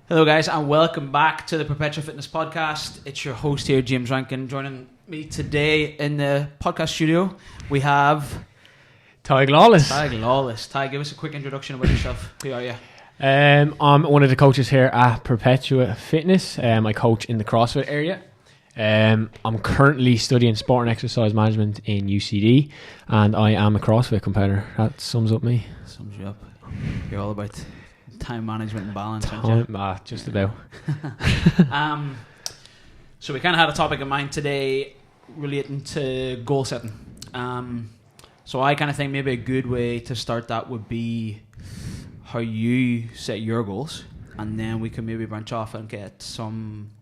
Hello guys and welcome back to the Perpetua Fitness Podcast. It's your host here, James Rankin. Joining me today in the podcast studio we have Tadhg Lawless. Tadhg, give us a quick introduction about yourself. Who are you? I'm one of the coaches here at Perpetua Fitness. I coach in the CrossFit area. I'm currently studying sport and exercise management in UCD, and I am a CrossFit competitor. That sums up me. Sums you up. You're all about time management and balance, aren't you? Just about. So we kind of had a topic in mind today relating to goal setting. So I kind of think maybe a good way to start that would be how you set your goals, and then we can maybe branch off and get some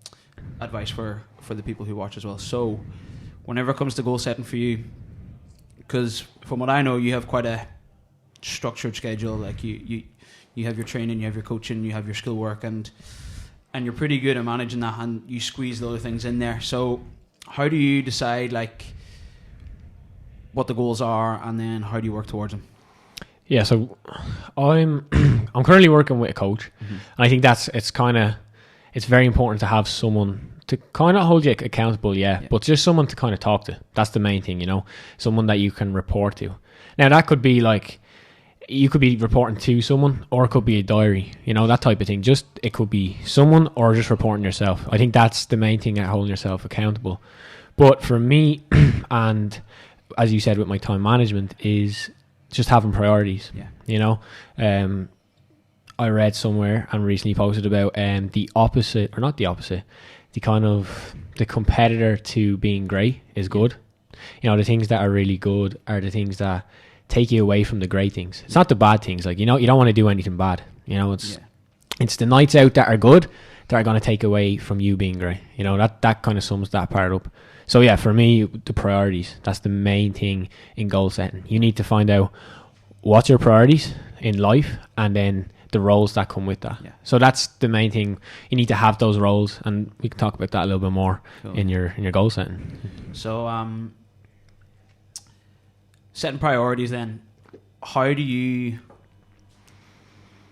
advice for the people who watch as well. So whenever it comes to goal setting for you, because from what I know, you have quite a structured schedule. Like you have your training, you have your coaching, you have your skill work, and you're pretty good at managing that, and you squeeze the other things in there. So how do you decide like what the goals are, and then how do you work towards them? Yeah, so I'm currently working with a coach, and I think it's very important to have someone to kind of hold you accountable, but just someone to kind of talk to. That's the main thing, someone that you can report to. Now that could be like, you could be reporting to someone, or it could be a diary, that type of thing. Just, it could be someone or just reporting yourself. I think that's the main thing at holding yourself accountable. But for me, and as you said with my time management, is just having priorities. I read somewhere and recently posted about the opposite, or not the opposite, the competitor to being great is good. The things that are really good are the things that take you away from the great things. It's not the bad things. Like, you don't want to do anything bad. It's the nights out that are good that are going to take away from you being great. That kind of sums that part up. So yeah, for me, the priorities, that's the main thing in goal setting. You need to find out what's your priorities in life, and then the roles that come with that. So that's the main thing. You need to have those roles, and we can talk about that a little bit more in your goal setting. So setting priorities, then how do you, I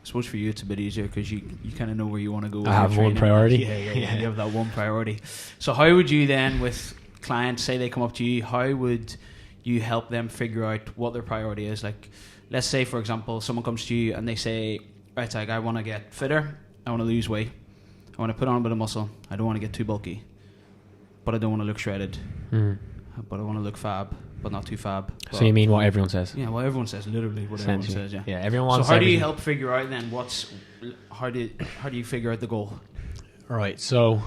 suppose for you it's a bit easier because you kind of know where you want to go. I have one priority. You have that one priority. So how would you then, with clients, say they come up to you, how would you help them figure out what their priority is? Like, let's say for example someone comes to you and they say, right, Tadhg, I want to get fitter, I want to lose weight, I want to put on a bit of muscle, I don't want to get too bulky, but I don't want to look shredded, but I want to look fab, but not too fab. So you mean what everyone says? Yeah, what everyone says, literally what everyone says. Yeah, everyone wants. So how do you help figure out then how do you figure out the goal? Right, so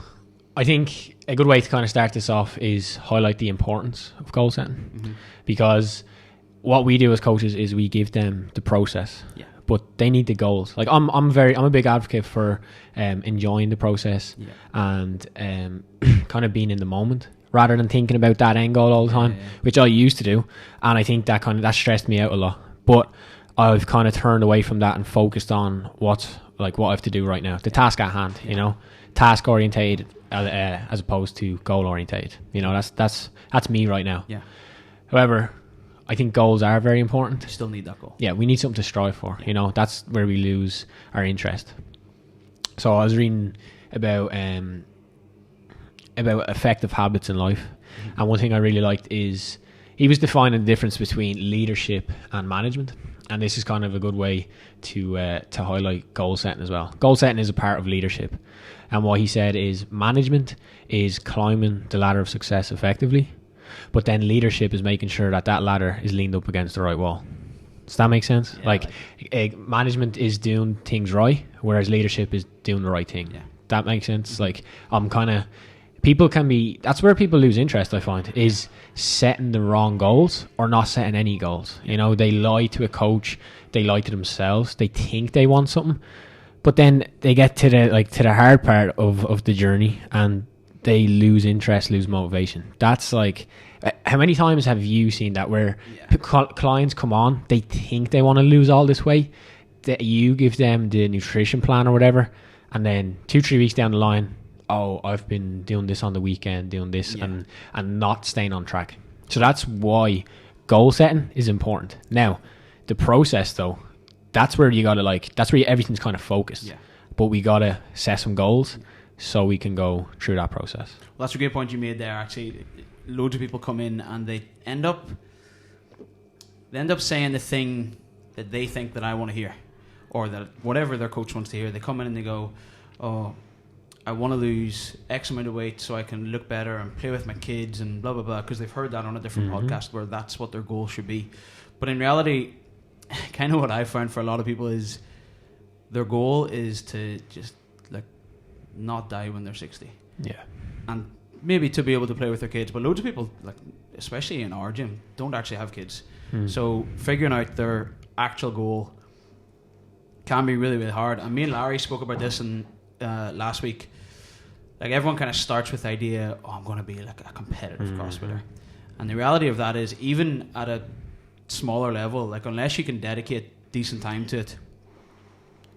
I think a good way to kind of start this off is highlight the importance of goal setting, because what we do as coaches is we give them the process, but they need the goals. Like I'm a big advocate for enjoying the process and kind of being in the moment, rather than thinking about that end goal all the time, which I used to do, and I think that stressed me out a lot. But I've kind of turned away from that and focused on what I have to do right now, the task at hand. Task orientated as opposed to goal orientated. That's me right now. However, I think goals are very important. You still need that goal. We need something to strive for. That's where we lose our interest. So I was reading about effective habits in life, and one thing I really liked is he was defining the difference between leadership and management, and this is kind of a good way to highlight goal setting as well. Goal setting is a part of leadership, and what he said is management is climbing the ladder of success effectively, but then leadership is making sure that ladder is leaned up against the right wall. Does that make sense? Management is doing things right, whereas leadership is doing the right thing. That makes sense. That's where people lose interest, I find, is setting the wrong goals or not setting any goals. They lie to a coach, they lie to themselves, they think they want something, but then they get to the hard part of the journey and they lose interest, lose motivation. That's like, how many times have you seen that where clients come on, they think they want to lose all this weight, that you give them the nutrition plan or whatever, and then 2-3 weeks down the line, I've been doing this on the weekend, doing this and not staying on track. So that's why goal setting is important. Now, the process though, that's where you gotta that's where everything's kind of focused. but we got to set some goals so we can go through that process. Well, that's a great point you made there. Actually, loads of people come in and they end up saying the thing that they think that I want to hear, or that whatever their coach wants to hear. They come in and they go, "Oh, I want to lose X amount of weight so I can look better and play with my kids and blah blah blah," because they've heard that on a different podcast where that's what their goal should be. But in reality, kind of what I've found for a lot of people is their goal is to just like not die when they're 60. Yeah. And maybe to be able to play with their kids. But loads of people, like especially in our gym, don't actually have kids. So figuring out their actual goal can be really, really hard. And me and Larry spoke about this in last week. Like everyone kind of starts with the idea, oh, I'm going to be like a competitive CrossFitter. And the reality of that is, even at a smaller level, like unless you can dedicate decent time to it,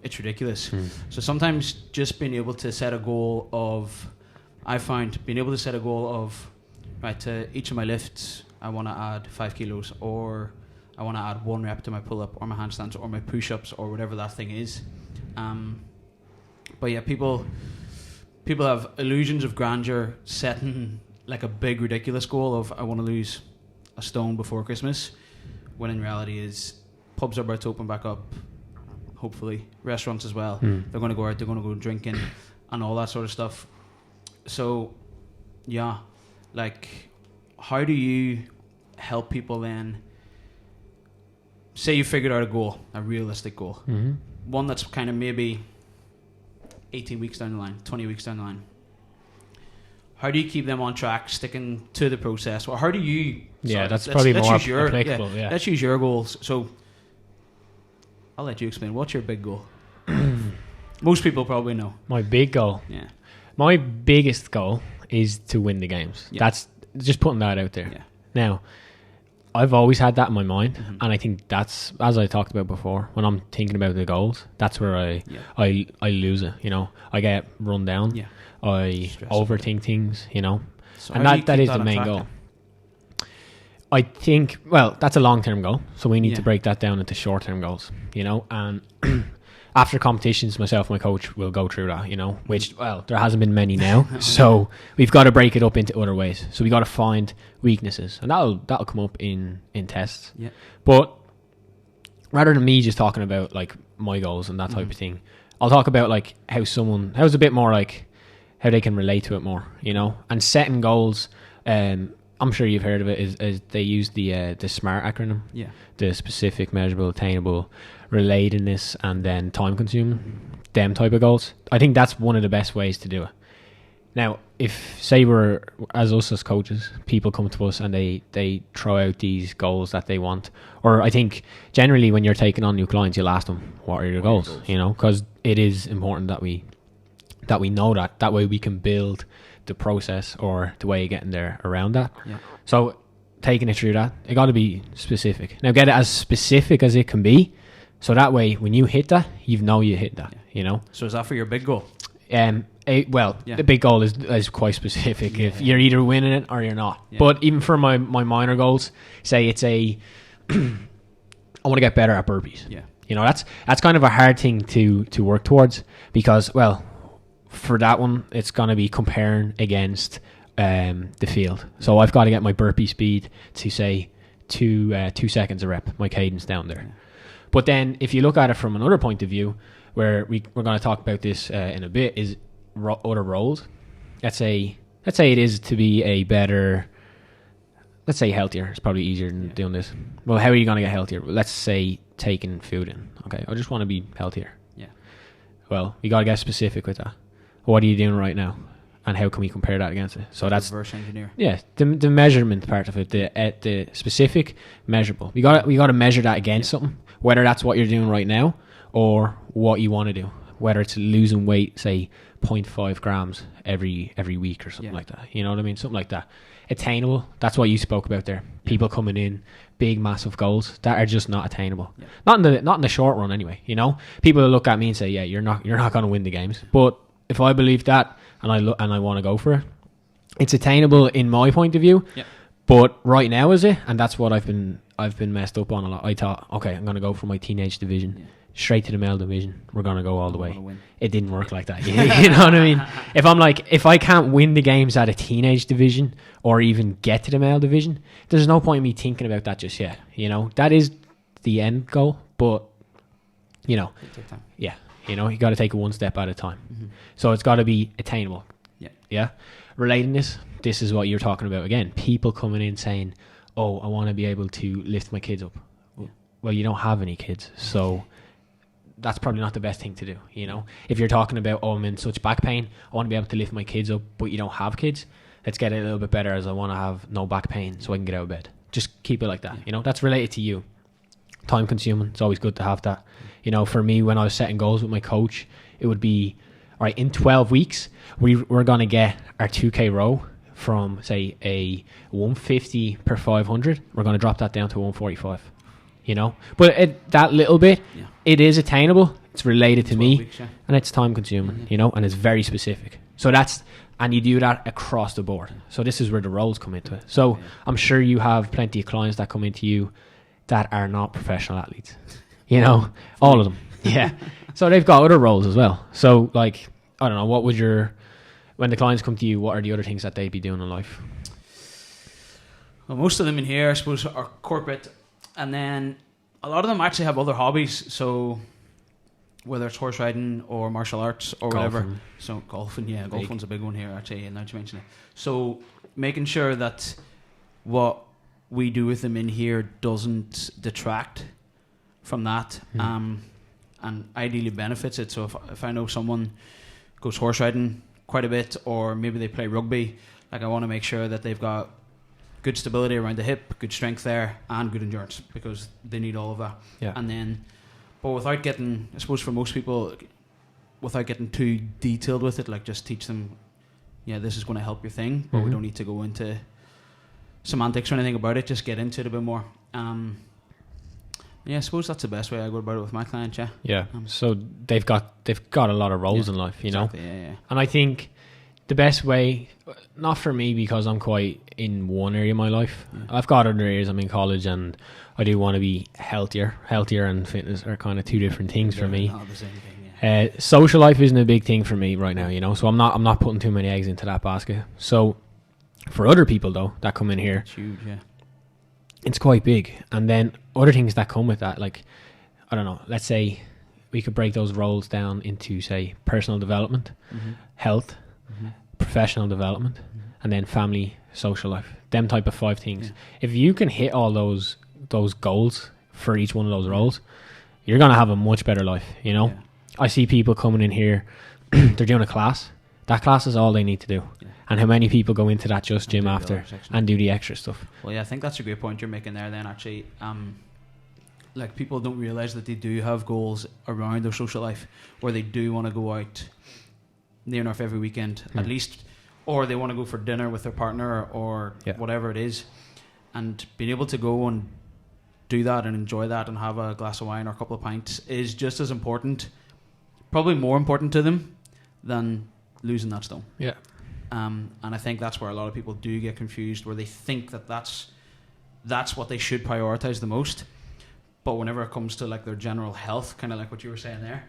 it's ridiculous. So sometimes just being able to set a goal of, I find being able to set a goal of, right, to each of my lifts I want to add 5 kilos, or I want to add 1 rep to my pull-up or my handstands or my push-ups or whatever that thing is. But yeah, people have illusions of grandeur, setting like a big ridiculous goal of I want to lose a stone before Christmas, when in reality is pubs are about to open back up, hopefully restaurants as well. They're going to go out, they're going to go drinking and all that sort of stuff. So yeah, like how do you help people then? Say you figured out a goal, a realistic goal, one that's kind of maybe 18 weeks down the line, 20 weeks down the line. How do you keep them on track, sticking to the process? Well, how do you... That's probably more applicable. Yeah. Let's use your goals. So I'll let you explain. What's your big goal? Most people probably know. My big goal? Yeah. My biggest goal is to win the games. Yeah. That's just putting that out there. Yeah. Now, I've always had that in my mind, and I think that's, as I talked about before, when I'm thinking about the goals, that's where I lose it. You know, I get run down. Yeah. I overthink things. You know, so and that is the main goal. I think, well, that's a long-term goal, so we need to break that down into short-term goals. You know, and after competitions, myself and my coach will go through that. You know, which, well, there hasn't been many now, so we've got to break it up into other ways. So we got to find weaknesses, and that'll come up in tests. Yeah. But rather than me just talking about like my goals and that type of thing, I'll talk about like how's a bit more like how they can relate to it more. You know, and setting goals. I'm sure you've heard of it. Is they use the SMART acronym. Yeah. The specific, measurable, attainable, relatedness, and then time consuming. Them type of goals. I think that's one of the best ways to do it. Now, if say we're as coaches, people come to us and they throw out these goals that they want, or I think generally when you're taking on new clients, you'll ask them what are your goals. You know, because it is important that we know that way we can build the process or the way of getting there around that. Yeah. So taking it through that, it got to be specific. Now get it as specific as it can be, so that way when you hit that, you know you hit that. You know. So is that for your big goal? The big goal is quite specific. If you're either winning it or you're not. Yeah. But even for my minor goals, say it's I want to get better at burpees. Yeah. You know, that's kind of a hard thing to work towards, because, well, for that one, it's going to be comparing against the field. So I've got to get my burpee speed to say 2 seconds a rep, my cadence down there. Yeah. But then if you look at it from another point of view, where we're going to talk about this in a bit, is other roles. Let's say it is to be a better, let's say healthier. It's probably easier than doing this. Well, how are you going to get healthier? Let's say taking food in. Okay, I just want to be healthier. Yeah. Well, you got to get specific with that. What are you doing right now, and how can we compare that against it? So that's reverse engineer. Yeah, the measurement part of it, the specific, measurable. We got to measure that against something, whether that's what you're doing right now or what you want to do. Whether it's losing weight, say 0.5 grams every week or something like that. You know what I mean? Something like that. Attainable. That's what you spoke about there. People coming in, big massive goals that are just not attainable. Yeah. Not in the short run anyway. You know, people will look at me and say, "Yeah, you're not going to win the games," but if I believe that and I want to go for it, it's attainable in my point of view. Yeah. But right now is it? And that's what I've been messed up on a lot. I thought, okay, I'm going to go for my teenage division. Yeah. straight to the male division. We're going to go all the way. Win. It didn't work like that. You know what I mean? If I can't win the games at a teenage division or even get to the male division, there's no point in me thinking about that just yet. You know, that is the end goal, but you know, yeah, you know, you got to take it one step at a time. Mm-hmm. So it's got to be attainable. Yeah. Relatedness. This is what you're talking about again. People coming in saying, "Oh, I want to be able to lift my kids up." Yeah. Well, you don't have any kids, so that's probably not the best thing to do. You know, if you're talking about, "Oh, I'm in such back pain, I want to be able to lift my kids up," but you don't have kids, let's get it a little bit better, as I want to have no back pain so I can get out of bed. Just keep it like that. You know, that's related to you. Time consuming. It's always good to have that. You know, for me, when I was setting goals with my coach, it would be, all right, in 12 weeks, we're going to get our 2K row from, say, a 150 per 500. We're going to drop that down to 145. You know, but that little bit, it is attainable. It's related to me, weeks, and it's time consuming. You know, and it's very specific. So and you do that across the board. So this is where the roles come into it. So I'm sure you have plenty of clients that come into you that are not professional athletes. You know, all of them. Yeah. So they've got other roles as well. So like, I don't know, when the clients come to you, what are the other things that they'd be doing in life? Well, most of them in here, I suppose, are corporate. And then a lot of them actually have other hobbies. So whether it's horse riding or martial arts or whatever. So golfing, golfing's a big one here actually, now that you mention it. So making sure that what we do with them in here doesn't detract from that, and ideally benefits it. So if I know someone goes horse riding quite a bit, or maybe they play rugby, like I want to make sure that they've got good stability around the hip, good strength there, and good endurance, because they need all of that. Yeah. And then, but without getting, I suppose for most people, without getting too detailed with it, like just teach them, this is going to help your thing, but we don't need to go into semantics or anything about it. Just get into it a bit more. I suppose that's the best way I go about it with my clients. So they've got a lot of roles in life, you know. And I think the best way, not for me because I'm quite in one area of my life. I've got other areas. I'm in college and I do want to be healthier. Healthier and fitness are kind of two different things for me. Not the same thing, social life isn't a big thing for me right now, you know. So I'm not putting too many eggs into that basket. So for other people though that come in here, it's huge, it's quite big. And then other things that come with that, like, I don't know, let's say we could break those roles down into, say, personal development, health, professional development, and then family, social life. Them type of 5 things. If you can hit all those goals for each one of those roles, you're going to have a much better life, you know. I see people coming in here, they're doing a class. That class is all they need to do. And how many people go into that just gym after and do the extra stuff? Well, I think that's a great point you're making there then, actually. Like, people don't realise that they do have goals around their social life, where they do want to go out near enough every weekend, at least, or they want to go for dinner with their partner or whatever it is. And being able to go and do that and enjoy that and have a glass of wine or a couple of pints is just as important, probably more important to them than losing that stone. And I think that's where a lot of people do get confused, where they think that that's what they should prioritize the most. But whenever it comes to like their general health, kind of like what you were saying there,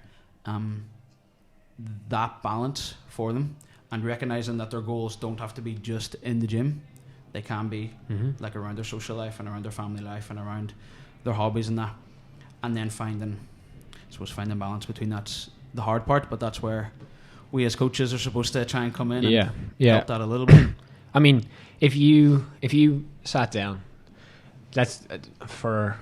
that balance for them, and recognizing that their goals don't have to be just in the gym, they can be like around their social life and around their family life and around their hobbies and that, and then finding balance between that's the hard part, but that's where we as coaches are supposed to try and come in and help that a little bit. I mean, if you sat down, that's for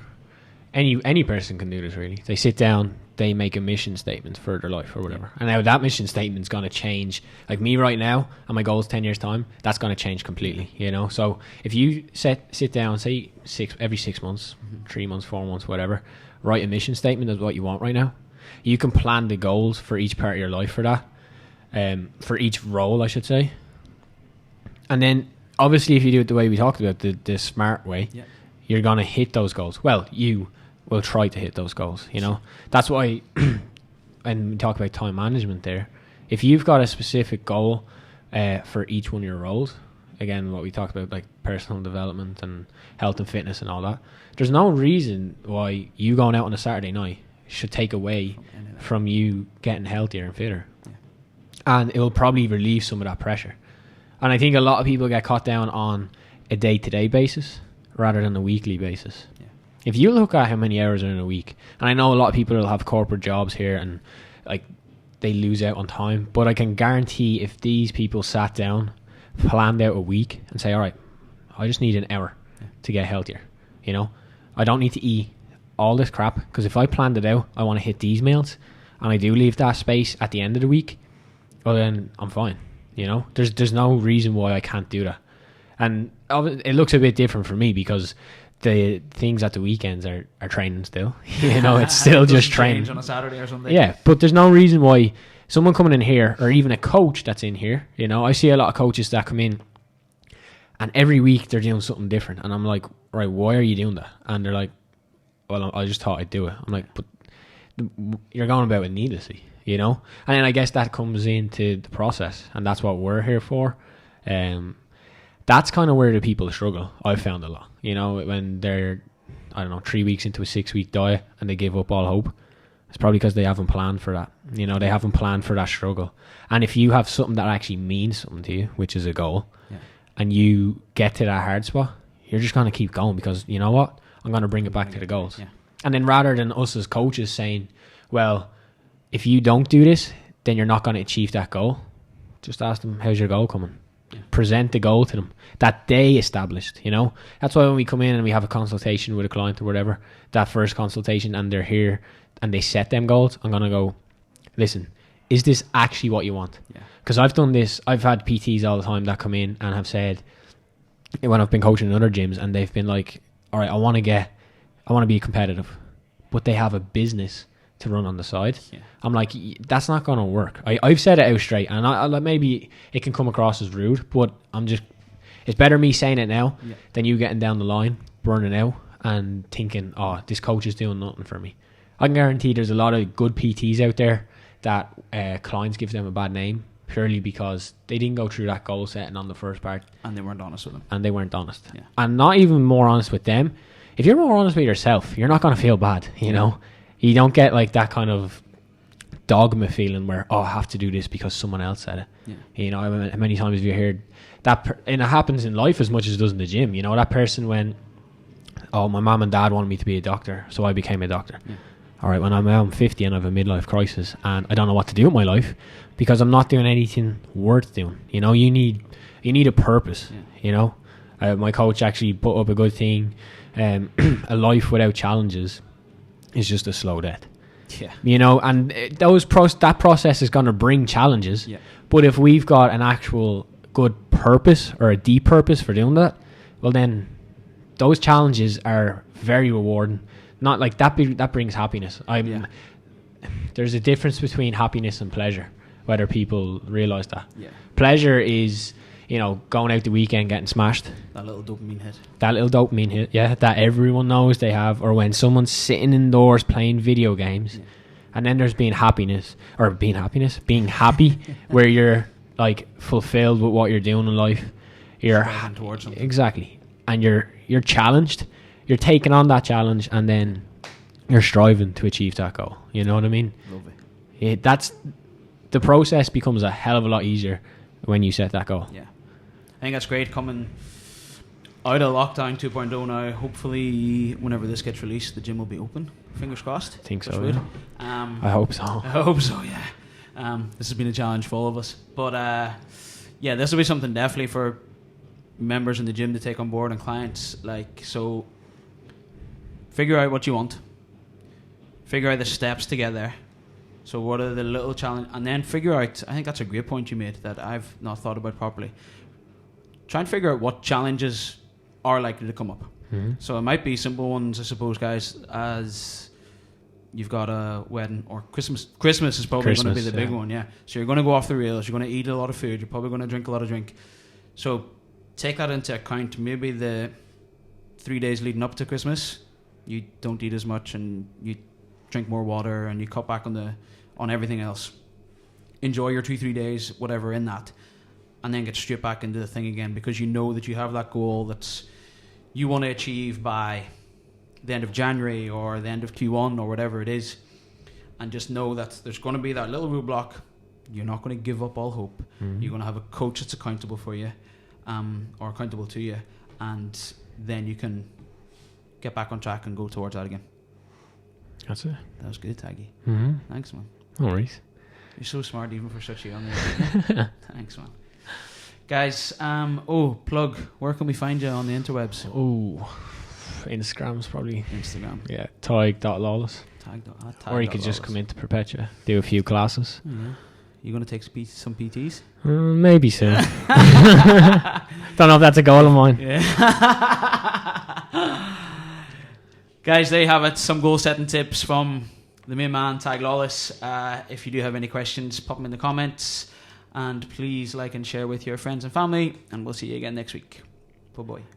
any person can do this really. They sit down, they make a mission statement for their life or whatever. And now that mission statement's going to change. Like me right now, and my goal is 10 years time, that's going to change completely, you know. So if you sit down, say every 6 months, 3 months, 4 months, whatever, write a mission statement of what you want right now. You can plan the goals for each part of your life for that. For each role, I should say. And then obviously if you do it the way we talked about, the smart way, you're going to hit those goals. Well, you will try to hit those goals, you know. That's why and we talk about time management there. If you've got a specific goal for each one of your roles, again, what we talked about, like personal development and health and fitness and all that, there's no reason why you going out on a Saturday night should take away from you getting healthier and fitter. And it will probably relieve some of that pressure. And I think a lot of people get caught down on a day-to-day basis rather than a weekly basis. Yeah. If you look at how many hours are in a week, and I know a lot of people will have corporate jobs here and like they lose out on time, but I can guarantee if these people sat down, planned out a week and say, all right, I just need an hour to get healthier. You know, I don't need to eat all this crap, because if I planned it out, I want to hit these meals, and I do leave that space at the end of the week, well then I'm fine. You know, there's no reason why I can't do that. And it looks a bit different for me because the things at the weekends are training still. You know, it's still just training on a Saturday or something. Yeah, but there's no reason why someone coming in here, or even a coach that's in here, you know, I see a lot of coaches that come in and every week they're doing something different, and I'm like, right, why are you doing that? And they're like, well, I just thought I'd do it. I'm like, but you're going about it needlessly, you know? And then I guess that comes into the process, and that's what we're here for. That's kind of where the people struggle, I've found a lot. You know, when they're, I don't know, 3 weeks into a 6-week diet and they give up all hope, it's probably because they haven't planned for that. You know, they haven't planned for that struggle. And if you have something that actually means something to you, which is a goal, and you get to that hard spot, you're just going to keep going because, you know what? I'm going to bring it back to the goals. Yeah. And then rather than us as coaches saying, well, if you don't do this, then you're not going to achieve that goal, just ask them, how's your goal coming? Yeah. Present the goal to them that they established, you know? That's why when we come in and we have a consultation with a client or whatever, that first consultation, and they're here and they set them goals, I'm going to go, listen, is this actually what you want? Because I've done this, I've had PTs all the time that come in and have said, when I've been coaching in other gyms, and they've been like, all right, I want to be competitive, but they have a business to run on the side. I'm like, that's not going to work. I've said it out straight, and I maybe it can come across as rude, but it's better me saying it now than you getting down the line, burning out and thinking, oh, this coach is doing nothing for me. I can guarantee there's a lot of good PTs out there that clients give them a bad name purely because they didn't go through that goal setting on the first part. And they weren't honest with them. Yeah. And not even more honest with them. If you're more honest with yourself, you're not going to feel bad, you know? You don't get like that kind of dogma feeling where, oh, I have to do this because someone else said it. Yeah. You know, how many times have you heard that? And it happens in life as much as it does in the gym. You know, that person went, oh, my mom and dad wanted me to be a doctor, so I became a doctor. Yeah. All right, when I'm 50 and I have a midlife crisis and I don't know what to do with my life because I'm not doing anything worth doing. You know, you need a purpose. You know, my coach actually put up a good thing. A life without challenges is just a slow death. Yeah. You know, and that process is going to bring challenges. Yeah. But if we've got an actual good purpose or a deep purpose for doing that, well then those challenges are very rewarding. Not like that brings happiness. There's a difference between happiness and pleasure, whether people realize that. Yeah. Pleasure is, you know, going out the weekend getting smashed. That little dopamine hit, yeah, that everyone knows they have. Or when someone's sitting indoors playing video games. Yeah. And then there's being happy, where you're like fulfilled with what you're doing in life. You're towards something. Exactly. And you're challenged. You're taking on that challenge, and then you're striving to achieve that goal. You know what I mean? Love it. That's the process becomes a hell of a lot easier when you set that goal. Yeah, I think that's great coming out of lockdown 2.0 now. Hopefully, whenever this gets released, the gym will be open. Fingers crossed. I think so. Yeah. I hope so. I hope so. Yeah. This has been a challenge for all of us, but this will be something definitely for members in the gym to take on board and clients. Like, so, figure out what you want. Figure out the steps to get there. So what are the little challenges? And then figure out, I think that's a great point you made that I've not thought about properly. Try and figure out what challenges are likely to come up. Mm-hmm. So it might be simple ones, I suppose, guys, as you've got a wedding or Christmas. Christmas is probably going to be the big one, yeah. So you're going to go off the rails. You're going to eat a lot of food. You're probably going to drink a lot of drink. So take that into account. Maybe the 3 days leading up to Christmas, you don't eat as much and you drink more water and you cut back on everything else. Enjoy your 2-3 days, whatever, in that, and then get straight back into the thing again, because you know that you have that goal that's you want to achieve by the end of January or the end of Q1 or whatever it is. and just know that there's going to be that little roadblock. You're not going to give up all hope. You're going to have a coach that's accountable for you, or accountable to you, and then you can get back on track and go towards that again. That's it. That was good, Taggy. Thanks, man. No worries. You're so smart even for such a young age. Thanks, man. Guys, plug. Where can we find you on the interwebs? Instagram's probably. Instagram. Yeah, Tadhg.lawless. Tadhg. Or you could just come into Perpetua, do a few classes. Yeah. You going to take some PTs? Maybe soon. Don't know if that's a goal of mine. Yeah. Guys, there you have it. Some goal setting tips from the main man, Tadhg Lawless. If you do have any questions, pop them in the comments. And please like and share with your friends and family. And we'll see you again next week. Bye-bye.